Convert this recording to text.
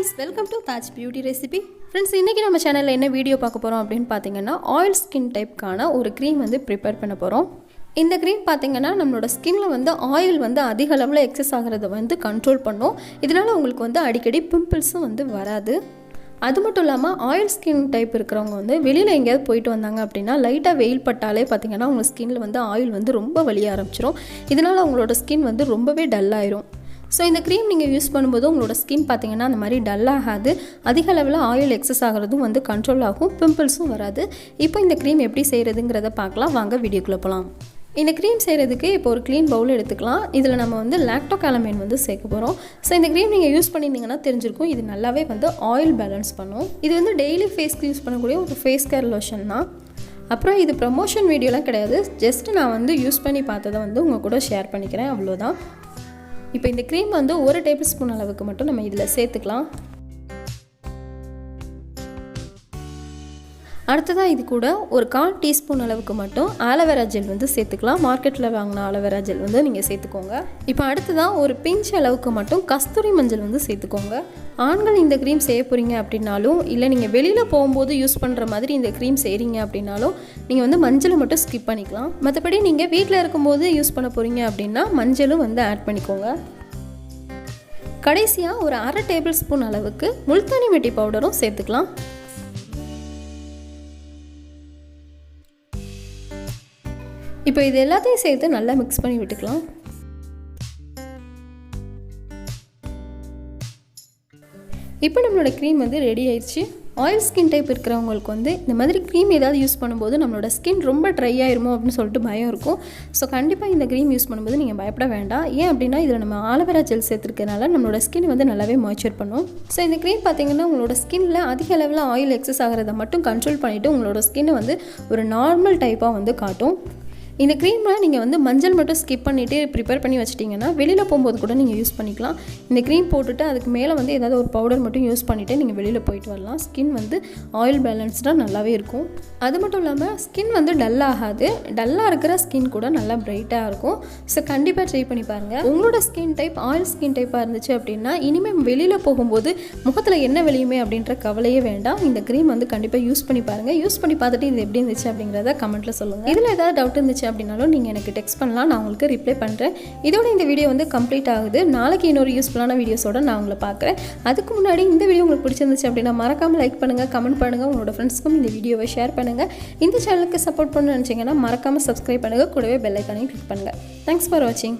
friends, welcome to Taj Beauty Recipe. Friends, இன்னைக்கு நம்ம சேனல்ல என்ன வீடியோ பார்க்க போறோம் அப்படினு பாத்தீங்கன்னா ஆயில் ஸ்கின் டைப்க்கான ஒரு க்ரீம் வந்து prepare பண்ண போறோம். இந்த க்ரீம் பாத்தீங்கன்னா நம்மளோட ஸ்கின்ல வந்து ஆயில் வந்து அதிக அளவுல எக்ஸஸ் ஆகறத வந்து கண்ட்ரோல் பண்ணும். இதனால உங்களுக்கு வந்து அடிக்கடி பிம்பிள்ஸும் வந்து வராது. அது மட்டும் இல்லாமல் ஆயில் ஸ்கின் டைப் இருக்கிறவங்க வந்து வெளியில் எங்கேயாவது போயிட்டு வந்தாங்க அப்படின்னா லைட்டாக வெயில் பட்டாலே பார்த்திங்கன்னா அவங்க ஸ்கின்னில் வந்து ஆயில் வந்து ரொம்ப வலிய ஆரம்பிச்சிடும். இதனால் அவங்களோட ஸ்கின் வந்து ரொம்பவே டல்லாயிரும். ஸோ இந்த க்ரீம் நீங்கள் யூஸ் பண்ணும்போது உங்களோட ஸ்கின் பார்த்திங்கன்னா அந்த மாதிரி டல்லாகாது. அதிக அளவில் ஆயில் எக்ஸஸ் ஆகிறதும் வந்து கண்ட்ரோல் ஆகும், பிம்பிள்ஸும் வராது. இப்போ இந்த க்ரீம் எப்படி செய்கிறதுங்கிறத பார்க்கலாம், வாங்க வீடியோக்குள்ளே போகலாம். இந்த க்ரீம் செய்கிறதுக்கு இப்போ ஒரு க்ளீன் பவுல் எடுத்துக்கலாம். இதில் நம்ம வந்து லாக்டோகாலமைன் வந்து சேர்க்க போகிறோம். ஸோ இந்த க்ரீம் நீங்கள் யூஸ் பண்ணியிருந்தீங்கன்னா தெரிஞ்சிருக்கும், இது நல்லாவே வந்து ஆயில் பேலன்ஸ் பண்ணும். இது வந்து டெய்லி ஃபேஸ்க்கு யூஸ் பண்ணக்கூடிய ஒரு ஃபேஸ் கேர் லோஷன் தான். அப்புறம் இது ப்ரமோஷன் வீடியோலாம் கிடையாது, ஜஸ்ட் நான் வந்து யூஸ் பண்ணி பார்த்ததை வந்து உங்கள் கூட ஷேர் பண்ணிக்கிறேன், அவ்வளோதான். இப்போ இந்த க்ரீம் வந்து 1 டேபிள் ஸ்பூன் அளவுக்கு மட்டும் நம்ம இதில் சேர்த்துக்கலாம். அடுத்ததாக இது கூட ஒரு 1/4 டீஸ்பூன் அளவுக்கு மட்டும் ஆலோவேரா ஜெல் வந்து சேர்த்துக்கலாம். மார்க்கெட்டில் வாங்கின ஆலோவேரா ஜெல் வந்து நீங்கள் சேர்த்துக்கோங்க. இப்போ அடுத்ததாக ஒரு பிஞ்ச் அளவுக்கு மட்டும் கஸ்தூரி மஞ்சள் வந்து சேர்த்துக்கோங்க. ஆண்கள் இந்த க்ரீம் செய்ய போகிறீங்க அப்படின்னாலும், இல்லை நீங்கள் வெளியில் போகும்போது யூஸ் பண்ணுற மாதிரி இந்த க்ரீம் செய்கிறீங்க அப்படின்னாலும் நீங்கள் வந்து மஞ்சளை மட்டும் ஸ்கிப் பண்ணிக்கலாம். மற்றபடி நீங்கள் வீட்டில் இருக்கும்போது யூஸ் பண்ண போகிறீங்க அப்படின்னா மஞ்சளும் வந்து ஆட் பண்ணிக்கோங்க. கடைசியாக ஒரு 1/2 டேபிள் ஸ்பூன் அளவுக்கு முல்தானி மெட்டி பவுடரும் சேர்த்துக்கலாம். இப்போ இது எல்லாத்தையும் சேர்த்து நல்லா மிக்ஸ் பண்ணி விட்டுக்கலாம். இப்போ நம்மளோட க்ரீம் வந்து ரெடி ஆயிடுச்சு. ஆயில் ஸ்கின் டைப் இருக்கிறவங்களுக்கு வந்து இந்த மாதிரி க்ரீம் ஏதாவது யூஸ் பண்ணும்போது நம்மளோட ஸ்கின் ரொம்ப ட்ரை ஆயிருமோ அப்படின்னு சொல்லிட்டு பயம் இருக்கும். ஸோ கண்டிப்பாக இந்த க்ரீம் யூஸ் பண்ணும்போது நீங்கள் பயப்பட வேண்டாம். ஏன் அப்படின்னா இதில் நம்ம ஆலோவேரா ஜெல் சேர்த்துருக்கனால நம்மளோட ஸ்கின் வந்து நல்லாவே மாய்ச்சர் பண்ணும். ஸோ இந்த க்ரீம் பார்த்தீங்கன்னா உங்களோட ஸ்கின்னில் அதிக அளவில் ஆயில் எக்ஸஸ் ஆகிறத மட்டும் கண்ட்ரோல் பண்ணிவிட்டு உங்களோட ஸ்கின்னை வந்து ஒரு நார்மல் டைப்பாக வந்து காட்டும். இந்த க்ரீமில் நீங்கள் வந்து மஞ்சள் மட்டும் ஸ்கிப் பண்ணிவிட்டு ப்ரிப்பேர் பண்ணி வச்சிட்டிங்கன்னா வெளியில் போகும்போது கூட நீங்கள் யூஸ் பண்ணிக்கலாம். இந்த க்ரீம் போட்டுட்டு அதுக்கு மேலே வந்து ஏதாவது ஒரு பவுடர் மட்டும் யூஸ் பண்ணிவிட்டு நீங்கள் வெளியில் போயிட்டு வரலாம். ஸ்கின் வந்து ஆயில் பேலன்ஸ்டாக நல்லாவே இருக்கும். அது மட்டும் இல்லாமல் ஸ்கின் வந்து டல்லாகாது. டல்லாக இருக்கிற ஸ்கின் கூட நல்லா பிரைட்டாக இருக்கும். ஸோ கண்டிப்பாக ட்ரை பண்ணி பாருங்கள். உங்களோட ஸ்கின் டைப் ஆயில் ஸ்கின் டைப்பாக இருந்துச்சு அப்படின்னா இனிமேல் வெளியில் போகும்போது முகத்தில் என்ன வெளியுமே அப்படின்ற கவலையே வேண்டாம். இந்த க்ரீம் வந்து கண்டிப்பாக யூஸ் பண்ணி பாருங்கள். யூஸ் பண்ணி பார்த்துட்டு இது எப்படி இருந்துச்சு அப்படிங்கிறத கமெண்ட்டில் சொல்லுங்கள். இதில் ஏதாவது டவுட் இருந்துச்சு அப்படின்னாலும் நீங்கள் எனக்கு டெக்ஸ்ட் பண்ணலாம், நான் உங்களுக்கு ரிப்ளை பண்ணுறேன். இதோட இந்த வீடியோ வந்து கம்ப்ளீட் ஆகுது. நாளைக்கு இன்னொரு யூஸ்ஃபுல்லான வீடியோஸோட நான் உங்களை பார்க்குறேன். அதுக்கு முன்னாடி இந்த வீடியோ உங்களுக்கு பிடிச்சிருந்துச்சு அப்படின்னா மறக்காமல் லைக் பண்ணுங்கள், கமெண்ட் பண்ணுங்கள், உங்களோட ஃப்ரெண்ட்ஸ்க்கும் இந்த வீடியோவை ஷேர் பண்ணுங்கள். இந்த சேனலுக்கு சப்போர்ட் பண்ணணும்னு நினச்சிங்கன்னா மறக்காமல் சப்ஸ்கிரைப் பண்ணுங்கள், கூடவே பெல் ஐக்கானையும் கிளிக் பண்ணுங்கள். தேங்க்ஸ் ஃபார் வாட்சிங்.